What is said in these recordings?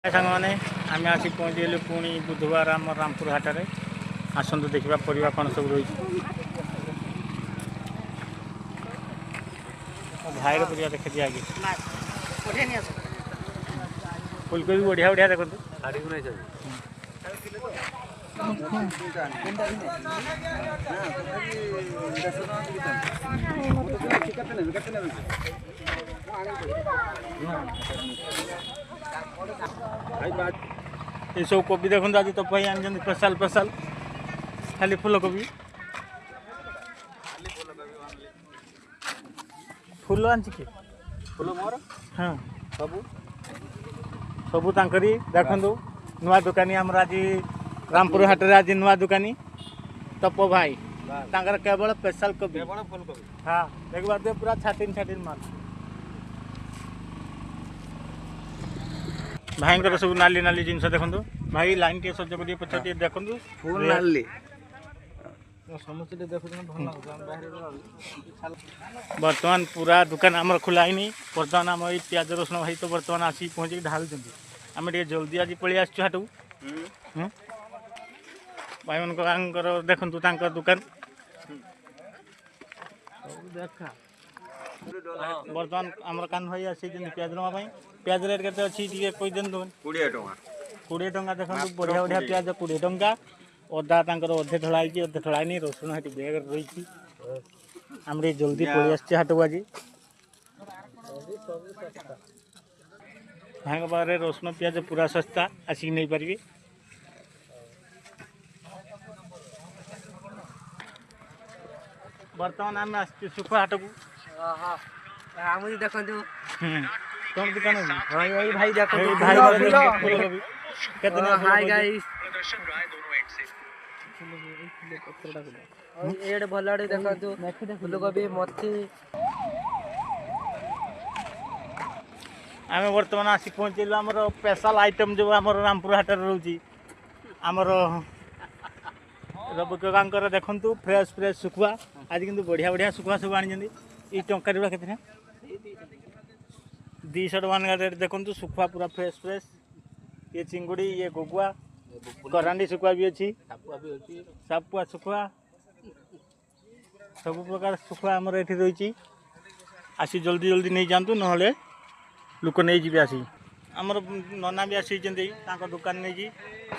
सांग मैंने आम आसी पहुँचल पुणी बुधवार आम रामपुर हाट में आसतु देखा परिवा कौन सब रही भाईर परिवा देखी आगे फुलकोबी बढ़िया बढ़िया देखो ये सब कोबी देखो आज तो भाई आनी स्पेशल स्पेशल खाली फुलकोबी फुल आनी कि फुल मोर हाँ सब सबू तांकरी देखु नुआ दुकानी आमर आज रामपुर हाट में आज नुआ दुकानी तप भाई तांकर केवल स्पेशल कोबी फुलकोबी हाँ देखा दे पूरा छाटिन छाटिन माल भाई सब नाली नाली जिनस देखो भाई लाइन टे सज कर पचार देखो फुल नाली बर्तमान पूरा दुकान आम खोला है बर्तमान आम ये प्याज रसुण भाई तो बर्तमान आसी पहुँचे ढाल आम टे जल्दी आज पलि आसु हाट भाई मान देखु दुकान देखा बर्तमान आम कान भाई आसी प्याज नवा प्याज रेट के अच्छी कही दिखाँ 20 टंका देखो बढ़िया बढ़िया प्याज 20 टंका अदा अधे ढलाई अधे ढलाई रसुण हाटी बैग रही आम जल्दी पलि आस हाट को आज भाई पाखे रसुण प्याज पूरा सस्ता आसिक नहीं पारे बर्तमान आम आस सुख हाट को देखो कौन दुकान भाई देखो हाय गाइस एड भलाड़ी देखो फुलकोबी मथी आम बर्तमान आसी पहुँचल आमर स्पेशल आइटम जो आम रामपुर हाट रोचे आमर रवि काका देखु फ्रेश फ्रेश सुखुआ आज किंतु बढ़िया बढ़िया सुखुआ सब आनी ये टंका के 200 टका रेट देखो सुखुआ पूरा फ्रेश फ्रेश ये चिंगुड़ी ये गोगुआ करांडी सुखुआ भी अच्छी सापुआ सुखुआ सब प्रकार सुखुआ आमर ये रही आसी जल्दी जल्दी नहीं जातु ना लोक नहीं जी आसी आमर नना भी आसी दुकान नहीं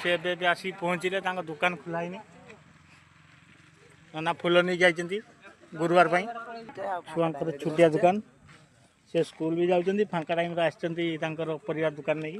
सी भी आसी पहुँचले दुकान खोला है नना फुल नहीं जाती गुरुवार छुआ छुटिया दुकान से स्कूल भी जाऊँच फांका टाइम आसपर दुकान नहीं